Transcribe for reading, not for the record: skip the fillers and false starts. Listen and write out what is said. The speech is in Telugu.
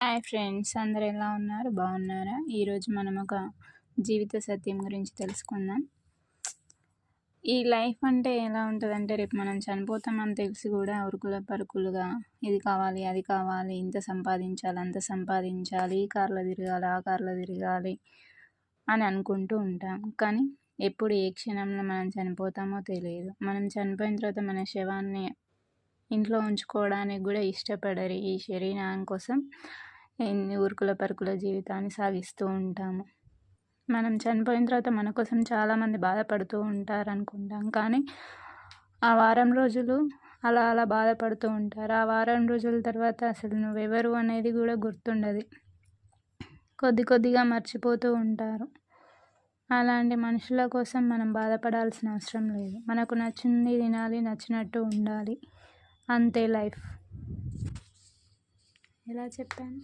హాయ్ ఫ్రెండ్స్, అందరూ ఎలా ఉన్నారు? బాగున్నారా? ఈరోజు మనం ఒక జీవిత సత్యం గురించి తెలుసుకుందాం. ఈ లైఫ్ అంటే ఎలా ఉంటుందంటే, రేపు మనం చనిపోతామని తెలిసి కూడా ఉరుకుల పరుకులుగా ఇది కావాలి, అది కావాలి, ఇంత సంపాదించాలి, అంత సంపాదించాలి, ఈ కార్లో తిరగాలి, ఆ కార్లో తిరగాలి అని అనుకుంటూ ఉంటాం. కానీ ఎప్పుడు ఏ క్షణంలో మనం చనిపోతామో తెలియదు. మనం చనిపోయిన తర్వాత మన శవాన్ని ఇంట్లో ఉంచుకోవడానికి కూడా ఇష్టపడరు. ఈ శరీరం కోసం ఎన్ని ఉరుకుల పరుకుల జీవితాన్ని సాగిస్తూ ఉంటాము. మనం చనిపోయిన తర్వాత మన కోసం చాలామంది బాధపడుతూ ఉంటారు అనుకుంటాం. కానీ ఆ వారం రోజులు అలా అలా బాధపడుతూ ఉంటారు. ఆ వారం రోజుల తర్వాత అసలు నువ్వెవరు అనేది కూడా గుర్తుండదు. కొద్ది కొద్దిగా మర్చిపోతూ ఉంటారు. అలాంటి మనుషుల కోసం మనం బాధపడాల్సిన అవసరం లేదు. మనకు నచ్చింది తినాలి, నచ్చినట్టు ఉండాలి, అంతే లైఫ్. ఎలా చెప్పాను?